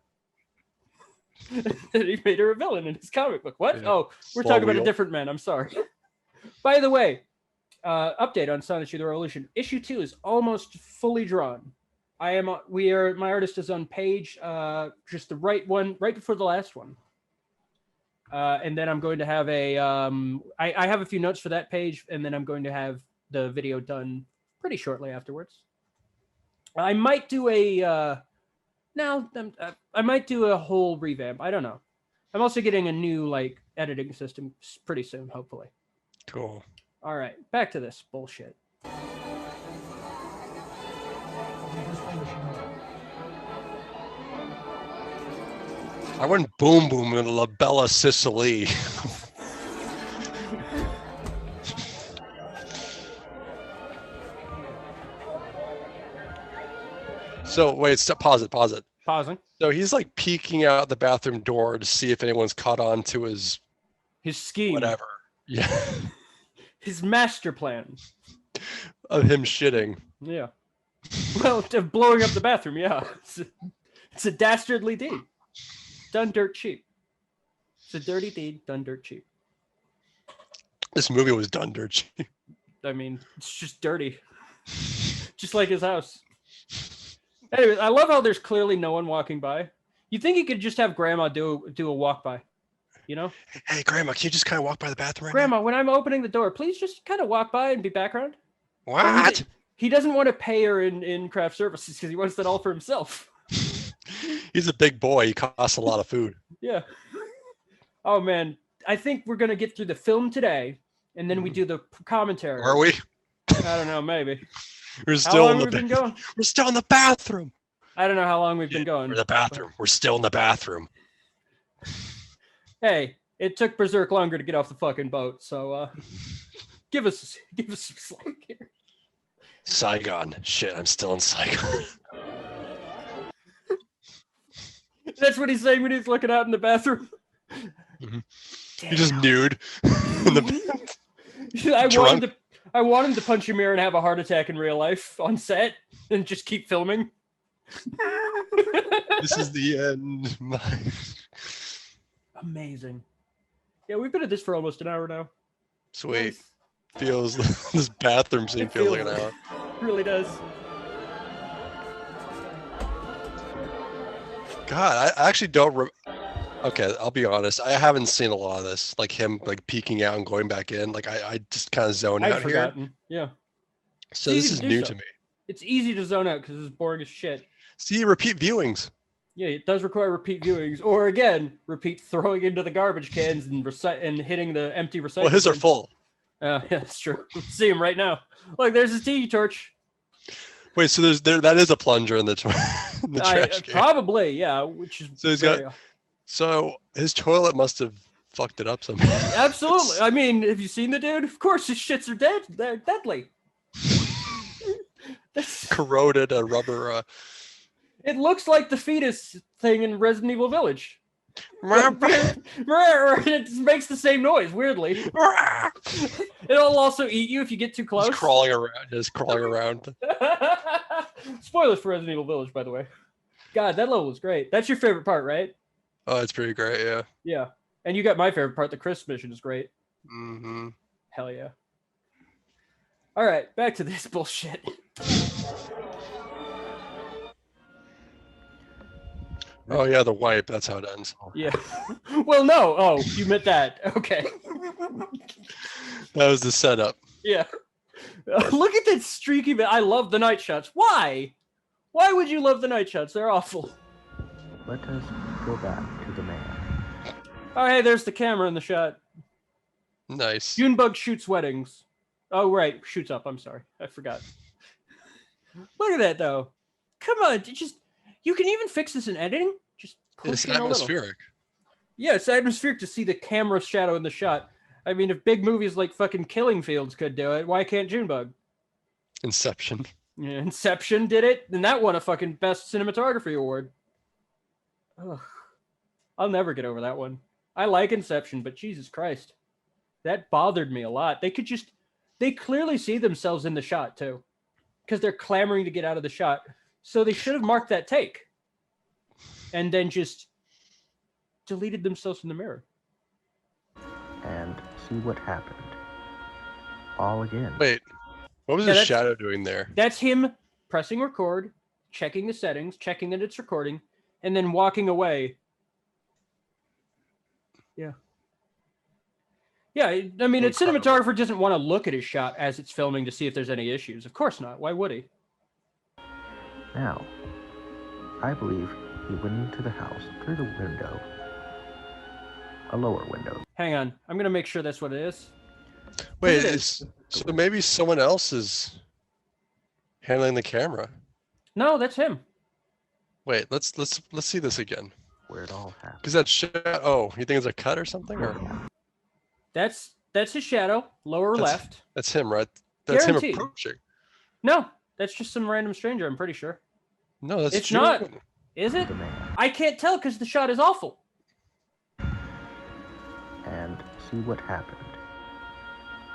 S2: He made her a villain in his comic book. What? Yeah. Oh, we're talking about a different man. I'm sorry. By the way, update on Sonic the Revolution. Issue 2 is almost fully drawn. My artist is on page, just the right one, right before the last one. And then I'm going to have I have a few notes for that page, and then I'm going to have the video done pretty shortly afterwards. I might do I might do a whole revamp. I don't know. I'm also getting a new editing system pretty soon, hopefully.
S1: Cool.
S2: All right, back to this bullshit.
S1: I went boom boom in La Bella Sicily. So wait, pause it.
S2: Pausing.
S1: So he's peeking out the bathroom door to see if anyone's caught on to his
S2: scheme.
S1: Whatever. Yeah.
S2: His master plan.
S1: Of him shitting.
S2: Yeah. Well, of blowing up the bathroom, yeah. It's a dastardly deed. Done dirt cheap. It's a dirty deed done dirt cheap.
S1: This movie was done dirt cheap.
S2: I mean, it's just dirty. Just like his house. Anyway, I love how there's clearly no one walking by. You think he could just have Grandma do a walk by,
S1: Hey, Grandma, can you just kind of walk by the bathroom right
S2: Grandma,
S1: now?
S2: when I'm opening the door, please just kind of walk by and be background.
S1: What?
S2: He doesn't want to pay her in craft services because he wants that all for himself.
S1: He's a big boy. He costs a lot of food.
S2: Yeah. Oh man, I think we're gonna get through the film today, and then we do the commentary.
S1: Are we?
S2: I don't know, maybe.
S1: We're still
S2: how long have we been going?
S1: We're still in the bathroom.
S2: I don't know how long we've been going.
S1: We're in the bathroom. We're still in the bathroom.
S2: Hey, it took Berserk longer to get off the fucking boat, so give us some slack here.
S1: Saigon. Shit, I'm still in Saigon.
S2: That's what he's saying when he's looking out in the bathroom.
S1: Mm-hmm. You're just nude. I want him to punch a mirror and have a heart attack in real life on set and just keep filming. This is the end.
S2: Amazing. Yeah, we've been at this for almost an hour now.
S1: Sweet.
S2: Nice.
S1: Feels this bathroom scene feels like an hour.
S2: It really does.
S1: God, I actually don't. Okay, I'll be honest. I haven't seen a lot of this, like him like peeking out and going back in. Like I just kind of zoned out
S2: forgotten. Here. Yeah.
S1: So this is new to me.
S2: It's easy to zone out because it's boring as shit.
S1: See, repeat viewings.
S2: Yeah, it does require repeat viewings, or again, repeat throwing into the garbage cans and hitting the empty recycle.
S1: Well, his are full.
S2: Yeah, that's true. See him right now. Look, there's his tiki torch.
S1: Wait, so that is a plunger in the trash can.
S2: Probably, yeah. Which is
S1: so he's got. So his toilet must have fucked it up somehow.
S2: Absolutely. I mean, have you seen the dude? Of course, his shits are dead. They're deadly.
S1: Corroded a rubber.
S2: It looks like the fetus thing in Resident Evil Village. It makes the same noise, weirdly. It'll also eat you if you get too close.
S1: Just crawling around.
S2: Spoilers for Resident Evil Village, by the way. God, that level was great. That's your favorite part, right?
S1: Oh, it's pretty great, yeah.
S2: Yeah. And you got my favorite part. The Chris mission is great.
S1: Mm-hmm.
S2: Hell yeah. All right, back to this bullshit.
S1: Oh yeah, the wipe. That's how it ends.
S2: Yeah. Well, no. Oh, you meant that. Okay.
S1: That was the setup.
S2: Yeah. Look at that streaky bit. I love the night shots. Why? Why would you love the night shots? They're awful.
S3: Let us go back to the man.
S2: Oh, hey, there's the camera in the shot.
S1: Nice.
S2: Joonbug shoots weddings. Oh, right. Shoots up. I'm sorry. I forgot. Look at that, though. Come on. You can even fix this in editing. Just push
S1: it's
S2: it
S1: atmospheric.
S2: Yeah, it's atmospheric to see the camera shadow in the shot. I mean, if big movies like fucking Killing Fields could do it, why can't Joonbug?
S1: Inception.
S2: Yeah, Inception did it, and that won a fucking Best Cinematography Award. Ugh. I'll never get over that one. I like Inception, but Jesus Christ. That bothered me a lot. They clearly see themselves in the shot, too. Because they're clamoring to get out of the shot. So they should have marked that take. And then just deleted themselves in the mirror.
S3: And see what happened. All again.
S1: Wait, what was his shadow doing there?
S2: That's him pressing record, checking the settings, checking that it's recording, and then walking away. Yeah. Yeah, I mean, a cinematographer doesn't want to look at his shot as it's filming to see if there's any issues. Of course not. Why would he?
S3: Now, I believe he went into the house through the window. A lower window.
S2: Hang on. I'm going to make sure that's what it is.
S1: Wait, so maybe someone else is handling the camera.
S2: No, that's him.
S1: Wait, let's see this again.
S3: Where it all happened.
S1: Because that shot. Oh, you think it's a cut or something? Or
S2: that's his shadow, lower left.
S1: That's him, right? That's
S2: Guaranteed.
S1: him approaching.
S2: No, that's just some random stranger. I'm pretty sure.
S1: No, that's
S2: it's
S1: Joon.
S2: not. Is it? I can't tell because the shot is awful.
S3: And see what happened.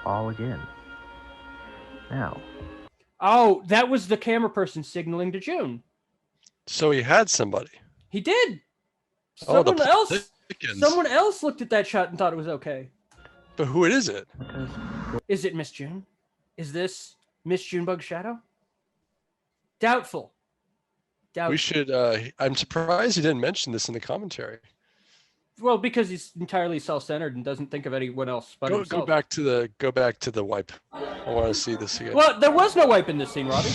S3: All again. Now.
S2: Oh, that was the camera person signaling to Joon.
S1: So he had somebody.
S2: He did. Someone else looked at that shot and thought it was okay.
S1: But who is it?
S2: Is it Miss Joon? Is this Miss Joonbug Shadow? Doubtful.
S1: We should. I'm surprised he didn't mention this in the commentary.
S2: Well, because he's entirely self-centered and doesn't think of anyone else but himself.
S1: Go back to the wipe. I want to see this again.
S2: Well, there was no wipe in this scene, Robbie.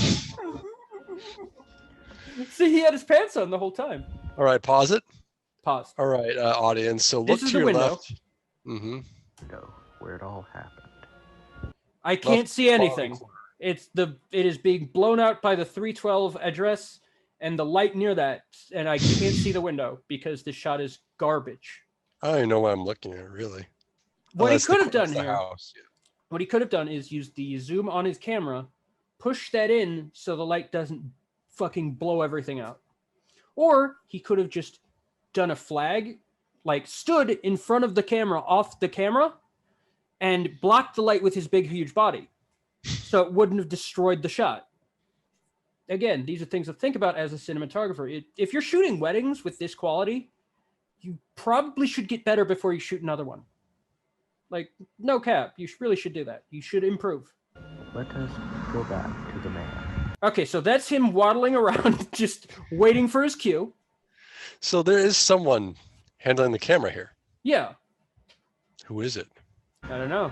S2: See, he had his pants on the whole time.
S1: All right, pause it.
S2: Pause.
S1: All right, audience. So
S2: This
S1: look
S2: is
S1: to
S2: the
S1: your
S2: window.
S1: left. Mm-hmm.
S3: Where it all happened.
S2: I can't see anything.
S1: corner.
S2: It is being blown out by the 312 address and the light near that, and I can't see the window because this shot is garbage.
S1: I don't even know what I'm looking at, really.
S2: What he
S1: that's the-
S2: could have
S1: that's
S2: done
S1: the
S2: here,
S1: house. Yeah.
S2: what he could have done is use the zoom on his camera, push that in so the light doesn't fucking blow everything out. Or he could have just done a flag, like stood in front of the camera, off the camera, and blocked the light with his big, huge body. So it wouldn't have destroyed the shot. Again, these are things to think about as a cinematographer. If you're shooting weddings with this quality, you probably should get better before you shoot another one. Like, no cap. You really should do that. You should improve.
S3: Let us go back to the man.
S2: Okay, so that's him waddling around, just waiting for his cue.
S1: So there is someone handling the camera here.
S2: Yeah.
S1: Who is it?
S2: I don't know.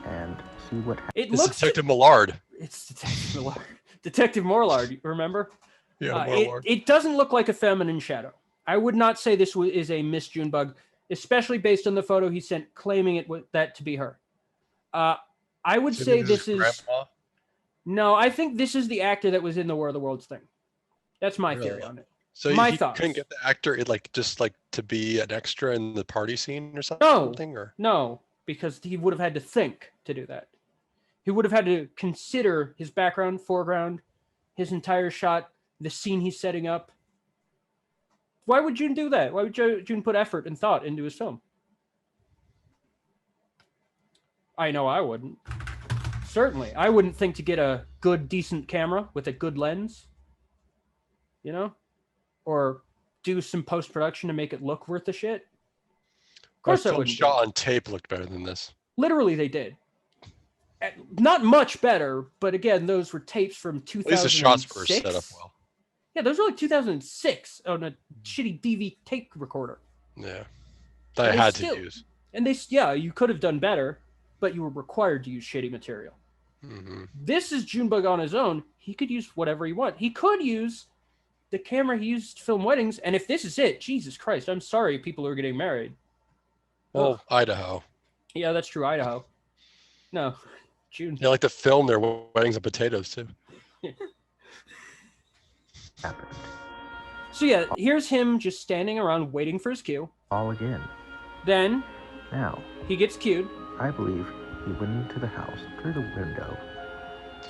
S3: And see what
S2: It
S1: It's
S2: looks
S1: Detective Millard.
S2: It's Detective Millard. Detective Morlard, remember?
S1: Yeah,
S2: It doesn't look like a feminine shadow. I would not say this is a Miss Joonbug, especially based on the photo he sent claiming that to be her. I would say this is...
S1: Grandma?
S2: No, I think this is the actor that was in the War of the Worlds thing. That's my
S1: Really?
S2: theory on it.
S1: So
S2: My
S1: you
S2: thoughts.
S1: couldn't get the actor just to be an extra in the party scene or something? Or
S2: No, because he would have had to think to do that. He would have had to consider his background, foreground, his entire shot, the scene he's setting up. Why would Joon do that? Why would Joon put effort and thought into his film? I know I wouldn't. Certainly. I wouldn't think to get a good, decent camera with a good lens. You know? Or do some post-production to make it look worth the shit. Of course I wouldn't.
S1: Shot on tape looked better than this.
S2: Literally, they did. Not much better, but again, those were tapes from 2006.
S1: At least the shots were set up well.
S2: Yeah, those were like 2006 on a shitty DV tape recorder.
S1: Yeah, that I had to use.
S2: And you could have done better, but you were required to use shitty material.
S1: Mm-hmm.
S2: This is Joonbug on his own. He could use whatever he wants. He could use the camera he used to film weddings, and if this is it, Jesus Christ, I'm sorry people who are getting married.
S1: Well,
S2: Ugh.
S1: Idaho.
S2: Yeah, that's true, Idaho. No, Joon.
S1: They like to film their weddings of potatoes, too.
S3: happened.
S2: So yeah, here's him just standing around waiting for his cue.
S3: All again.
S2: Then
S3: Now,
S2: he gets cued.
S3: I believe he went into the house through the window.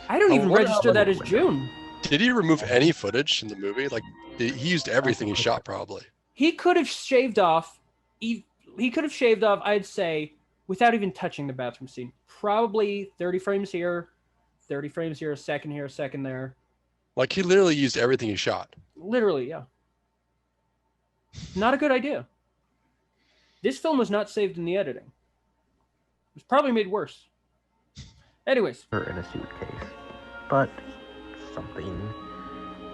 S2: I don't even
S1: what
S2: register that as
S3: window?
S2: Joon.
S1: Did he remove any footage in the movie? Like, he used everything he shot, probably.
S2: He could have shaved off. He could have shaved off, I'd say, without even touching the bathroom scene. Probably 30 frames here, 30 frames here, a second there.
S1: Like, he literally used everything he shot.
S2: Literally, yeah. Not a good idea. This film was not saved in the editing. It was probably made worse. Anyways.
S3: Her in a suitcase. But something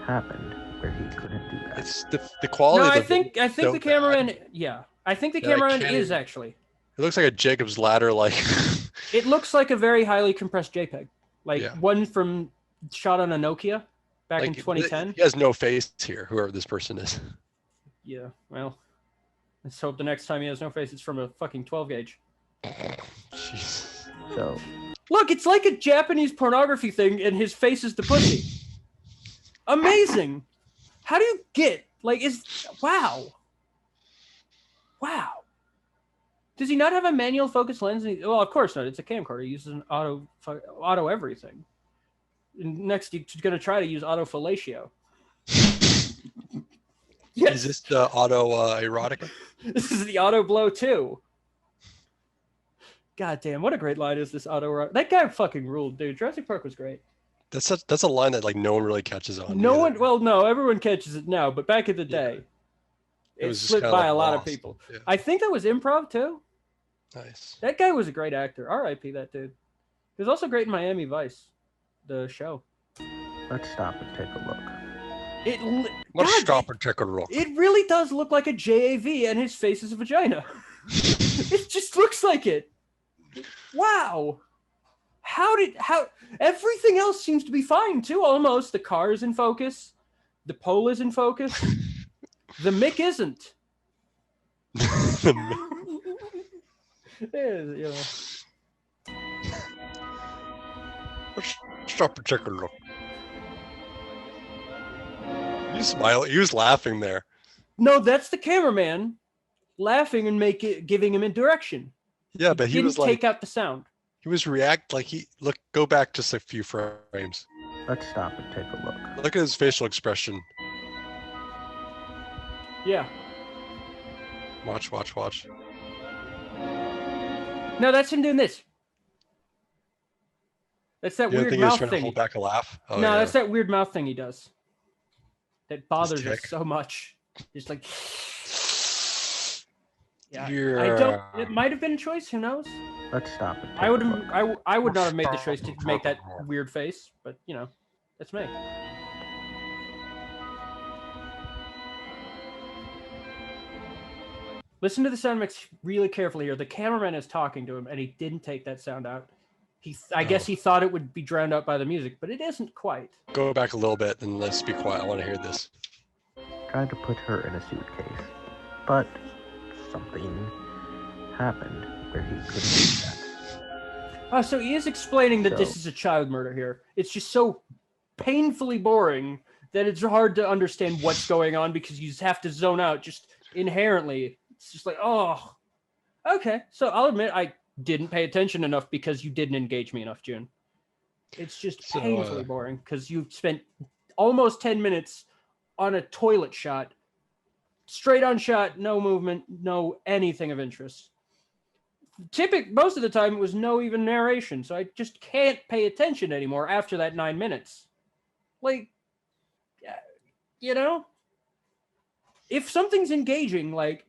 S3: happened where he couldn't do that.
S1: It's the quality.
S2: No,
S1: of
S2: I think
S1: so
S2: the cameraman.
S1: bad.
S2: Yeah, I think the
S1: Yeah, I
S2: cameraman
S1: can't
S2: is
S1: even-
S2: actually.
S1: It looks like a Jacob's ladder, like.
S2: It looks like a very highly compressed JPEG, like
S1: Yeah.
S2: one from shot on a Nokia back in
S1: like,
S2: 2010.
S1: He has no face here, whoever this person is.
S2: Yeah, well, let's hope the next time he has no face, it's from a fucking 12 gauge.
S1: Jeez.
S3: So,
S2: Look, it's like a Japanese pornography thing, and his face is the pussy. Amazing. How do you get wow. Does he not have a manual focus lens? Well, of course not. It's a camcorder. He uses an auto everything. And next, he's going to try to use auto fellatio. Yes.
S1: Is this the auto erotica?
S2: This is the auto blow too. God damn, what a great line is this auto. That guy fucking ruled, dude. Jurassic Park was great.
S1: That's a line that like no one really catches on.
S2: No, everyone catches it now, but back in the day,
S1: It
S2: it
S1: was just
S2: slipped
S1: kinda
S2: by
S1: like
S2: a lot of
S1: lost.
S2: people.
S1: Yeah.
S2: I think that was improv too.
S1: Nice.
S2: That guy was a great actor. R.I.P. that dude. He was also great in Miami Vice, the show.
S3: let's stop and take a look.
S1: Let's stop and take a look.
S2: It really does look like a JAV, and his face is a vagina. It just looks like it. Wow. How everything else seems to be fine too, almost. The car is in focus. The pole is in focus. The mic isn't. You know.
S1: Let's stop and take a look. You smile. He was laughing there.
S2: No, that's the cameraman laughing and giving him a direction.
S1: Yeah, but he was like,
S2: take out the sound.
S1: He was go back just a few frames.
S3: Let's stop and take a look.
S1: Look at his facial expression.
S2: Yeah.
S1: Watch.
S2: No, that's him doing this. That's that weird mouth thing.
S1: Hold back a laugh.
S2: Oh, no, yeah. That's that weird mouth thing he does. That bothers us so much. Just like, yeah. I don't. It might have been a choice. Who knows?
S3: Let's stop it.
S2: I would not have made the choice to make that weird face, but you know, that's me. Listen to the sound mix really carefully here. The cameraman is talking to him, and he didn't take that sound out. I guess he thought it would be drowned out by the music, but it isn't quite.
S1: Go back a little bit and let's be quiet. I want to hear this.
S3: Tried to put her in a suitcase, but something happened where he couldn't do that.
S2: Oh, so he is explaining that this is a child murder here. It's just so painfully boring that it's hard to understand what's going on because you just have to zone out just inherently. It's just like, oh, okay. So I'll admit I didn't pay attention enough because you didn't engage me enough, Joon. It's just painfully boring because you spent almost 10 minutes on a toilet shot, straight on shot, no movement, no anything of interest. Most of the time it was no even narration, so I just can't pay attention anymore after that 9 minutes. Like, you know, if something's engaging, like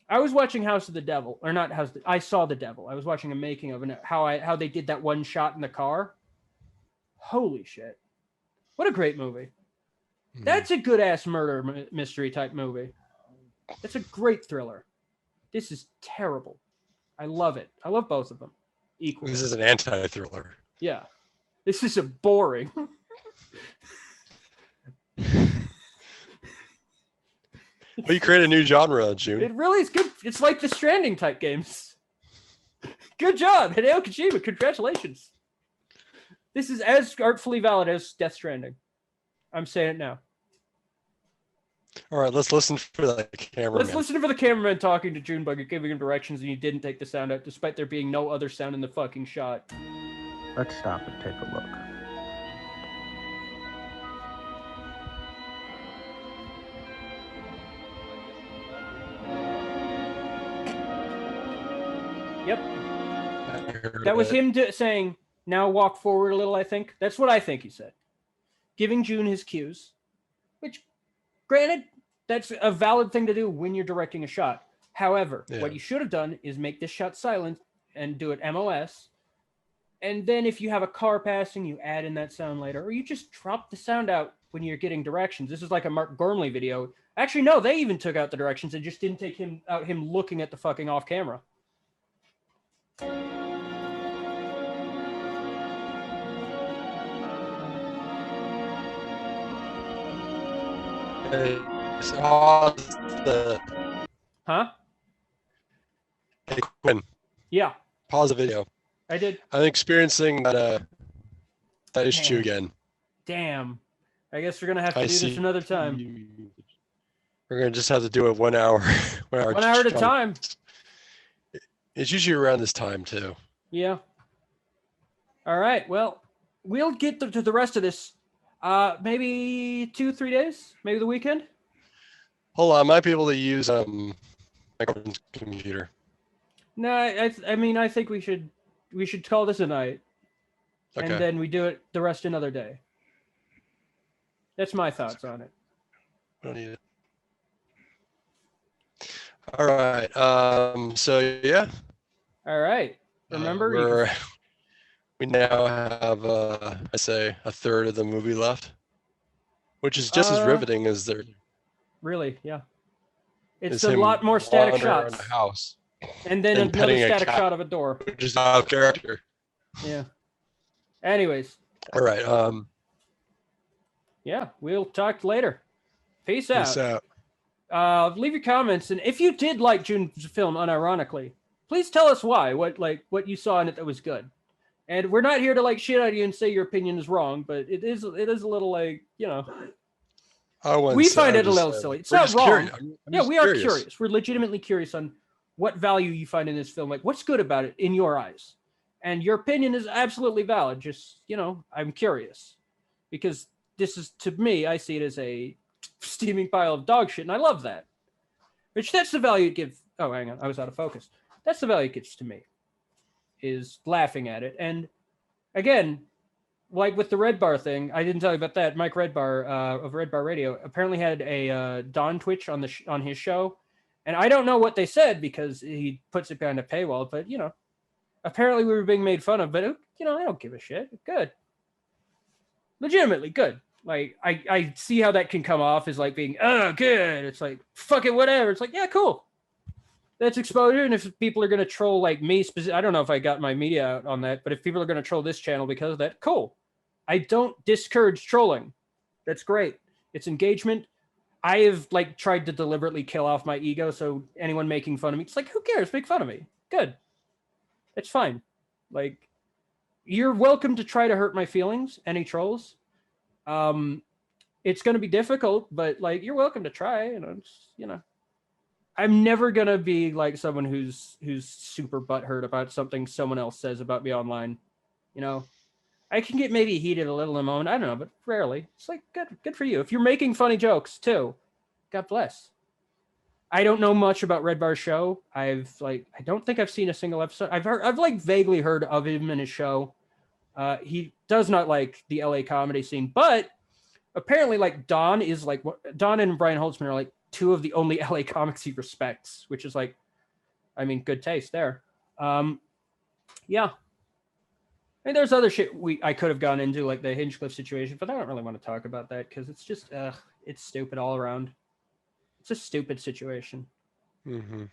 S2: I was watching House of the Devil, or not House. I saw the Devil. I was watching a making of it, how they did that one shot in the car. Holy shit! What a great movie. That's a good ass murder mystery type movie. That's a great thriller. This is terrible. I love it. I love both of them equally.
S1: This is an anti-thriller.
S2: Yeah, this is a boring.
S1: Well, you create a new genre, Joon.
S2: It really is good. It's like the Stranding type games. Good job, Hideo Kojima. Congratulations. This is as artfully valid as Death Stranding. I'm saying it now.
S1: All right, let's listen for the cameraman.
S2: Let's listen for the cameraman talking to Joonbug and giving him directions, and he didn't take the sound out, despite there being no other sound in the fucking shot.
S3: Let's stop and take a look.
S2: Yep. That was him saying, now walk forward a little, I think. That's what I think he said. Giving Joon his cues, which, granted, that's a valid thing to do when you're directing a shot. However, what you should have done is make this shot silent and do it MOS. And then if you have a car passing, you add in that sound later, or you just drop the sound out when you're getting directions. This is like a Mark Gormley video. Actually, no, they even took out the directions and just didn't take him looking at the fucking off camera. Huh?
S1: Hey, Quinn.
S2: Yeah.
S1: Pause the video.
S2: I did.
S1: I'm experiencing that issue again.
S2: Damn. I guess we're gonna have to do this another time.
S1: We're gonna just have to do it 1 hour.
S2: 1 hour at a time.
S1: It's usually around this time too.
S2: Yeah. All right. Well, we'll get to the rest of this. Maybe 2-3 days. Maybe the weekend.
S1: Hold on, I might be able to use my girlfriend's computer.
S2: No, I mean I think we should call this a night, and then we do it the rest another day. That's my thoughts on it.
S1: I don't need it. All right. So yeah.
S2: All right. Remember,
S1: we now have I say a third of the movie left, which is just as riveting as there.
S2: Really, yeah. It's a lot more static shots.
S1: House.
S2: And then another static shot of a door.
S1: Which is out of character.
S2: Yeah. Anyways.
S1: All right.
S2: Yeah, we'll talk later. Peace out.
S1: Peace out.
S2: Leave your comments, and if you did like Joon's film, unironically, please tell us why. What you saw in it that was good. And we're not here to like shit on you and say your opinion is wrong, but it is a little like, you know. We find it a little silly. It's not wrong. We are curious. We're legitimately curious on what value you find in this film. Like, what's good about it in your eyes? And your opinion is absolutely valid. Just, you know, I'm curious. Because this is, to me, I see it as a steaming pile of dog shit, and I love that. Which, that's the value it gives. Oh, hang on. I was out of focus. That's the value it gives to me, is laughing at it. And, again, like with the Red Bar thing, I didn't tell you about that. Mike Red Bar of Red Bar Radio apparently had a Don Twitch on on his show, and I don't know what they said because he puts it behind a paywall. But you know, apparently we were being made fun of. But you know, I don't give a shit. Good, legitimately good. Like I see how that can come off as like being good. It's like fuck it, whatever. It's like yeah, cool. That's exposure, and if people are going to troll like me, I don't know if I got my media out on that, but if people are going to troll this channel because of that, cool. I don't discourage trolling. That's great. It's engagement. I have like tried to deliberately kill off my ego, so anyone making fun of me, it's like, who cares? Make fun of me. Good. It's fine. Like, you're welcome to try to hurt my feelings, any trolls. It's going to be difficult, but like, you're welcome to try. You know. I'm never gonna be like someone who's super butthurt about something someone else says about me online. You know, I can get maybe heated a little in a moment. I don't know, but rarely. It's like good for you. If you're making funny jokes too, God bless. I don't know much about Red Bar's show. I don't think I've seen a single episode. I've like vaguely heard of him in his show. He does not like the LA comedy scene, but apparently like Don and Brian Holtzman are like two of the only LA comics he respects, which is like, I mean, good taste there. Yeah. And there's other shit I could have gone into, like the Hinchcliffe situation, but I don't really want to talk about that because it's just, it's stupid all around. It's a stupid situation.
S1: Mm-hmm.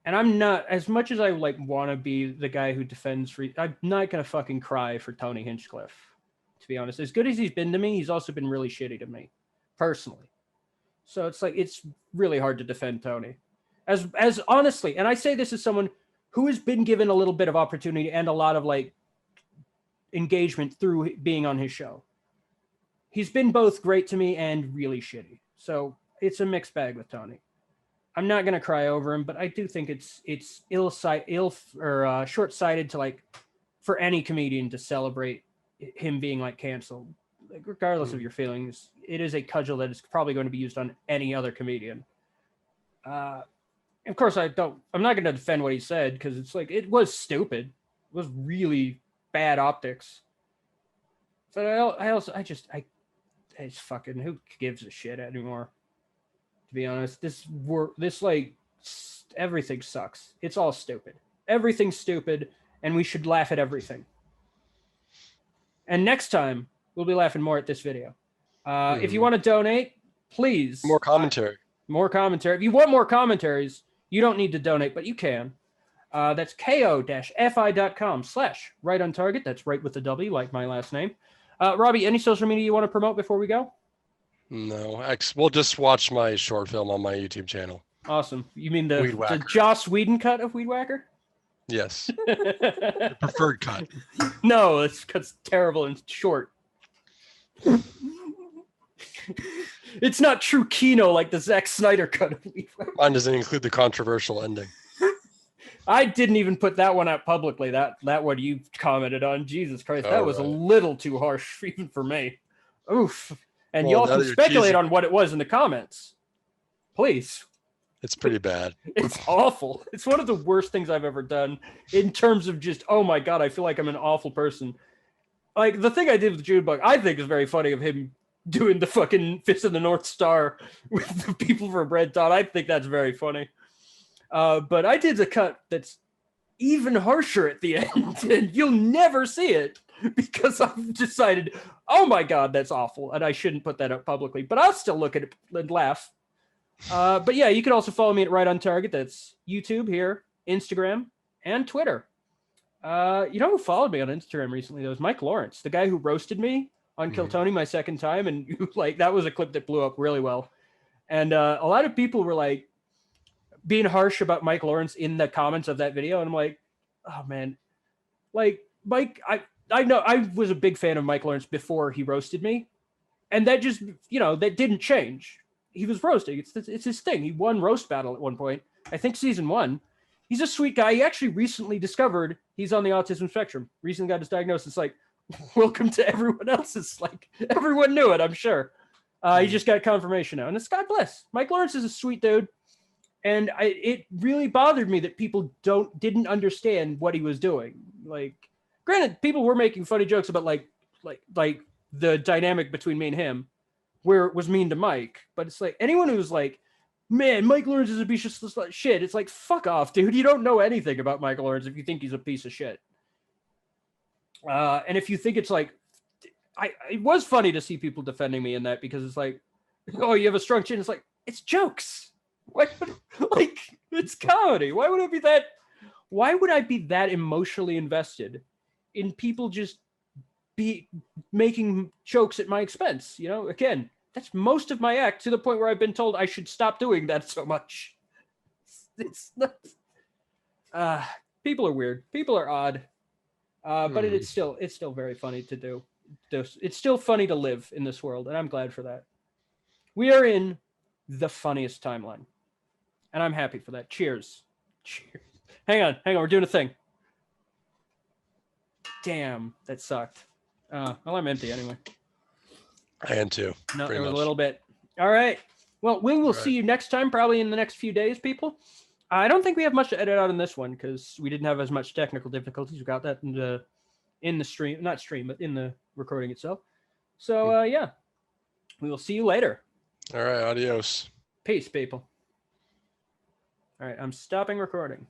S2: And I'm not, as much as I like want to be the guy who defends free, I'm not going to fucking cry for Tony Hinchcliffe, to be honest. As good as he's been to me, he's also been really shitty to me, personally. So it's like, it's really hard to defend Tony. As honestly, and I say this as someone who has been given a little bit of opportunity and a lot of like engagement through being on his show. He's been both great to me and really shitty. So it's a mixed bag with Tony. I'm not going to cry over him, but I do think it's short-sighted to like, for any comedian to celebrate him being like canceled. Like, regardless of your feelings, it is a cudgel that is probably going to be used on any other comedian. Of course, I'm not going to defend what he said because it's like, it was stupid. It was really bad optics. But I just fucking, who gives a shit anymore? To be honest, everything sucks. It's all stupid. Everything's stupid, and we should laugh at everything. And next time, we'll be laughing more at this video. If you want to donate, please.
S1: More commentary.
S2: More commentary. If you want more commentaries, you don't need to donate, but you can. That's ko-fi.com/right-on-target. That's right with the W, like my last name. Robbie, any social media you want to promote before we go?
S1: No. We'll just watch my short film on my YouTube channel.
S2: Awesome. You mean the Joss Whedon cut of Weed Whacker?
S1: Yes. The preferred cut.
S2: No, it's terrible and short. It's not true Kino like the Zack Snyder cut of Weed Whacker.
S1: Mine doesn't include the controversial ending.
S2: I didn't even put that one out publicly. That one you commented on. Jesus Christ, that was a little too harsh even for me. Oof. And y'all can speculate on what it was in the comments. Please.
S1: It's pretty bad.
S2: It's awful. It's one of the worst things I've ever done in terms of just, oh my God, I feel like I'm an awful person. Like, the thing I did with Joonbug, I think is very funny of him doing the fucking Fist of the North Star with the people from Red Dot. I think that's very funny. But I did the cut that's even harsher at the end, and you'll never see it because I've decided, oh my God, that's awful, and I shouldn't put that up publicly. But I'll still look at it and laugh. But yeah, you can also follow me at Right on Target. That's YouTube here, Instagram, and Twitter. You know who followed me on Instagram recently? That was Mike Lawrence, the guy who roasted me on Kill Tony my second time, and like that was a clip that blew up really well. And a lot of people were like being harsh about Mike Lawrence in the comments of that video. And I'm like, oh man, like Mike, I know I was a big fan of Mike Lawrence before he roasted me. And that just, that didn't change. He was roasting. It's his thing. He won roast battle at one point. I think season 1. He's a sweet guy. He actually recently discovered he's on the autism spectrum. Recently got his diagnosis. Like, welcome to everyone else's. Like, everyone knew it, I'm sure. He just got confirmation now. And it's God bless. Mike Lawrence is a sweet dude. And it really bothered me that people didn't understand what he was doing. Like, granted, people were making funny jokes about like the dynamic between me and him, where it was mean to Mike. But it's like anyone who's like, man, Mike Lawrence is a piece of shit. It's like, fuck off, dude. You don't know anything about Mike Lawrence if you think he's a piece of shit. And if you think it's like, it was funny to see people defending me in that, because it's like, oh, you have a strong chin. It's like, it's jokes. Like, it's comedy. Why would I be that emotionally invested in people just be making jokes at my expense? Again, that's most of my act, to the point where I've been told I should stop doing that so much. It's not. People are weird. People are odd. But it's still very funny to do. It's still funny to live in this world, and I'm glad for that. We are in the funniest timeline, and I'm happy for that. Cheers. Cheers. Hang on. We're doing a thing. Damn, that sucked. Well, I'm empty anyway.
S1: I am too.
S2: No, there was a little bit. All right. Well, we will see you next time, probably in the next few days, people. I don't think we have much to edit out in this one, because we didn't have as much technical difficulties. We got that in the stream, not stream, but in the recording itself. So, yeah, we will see you later.
S1: All right. Adios.
S2: Peace, people. All right. I'm stopping recording.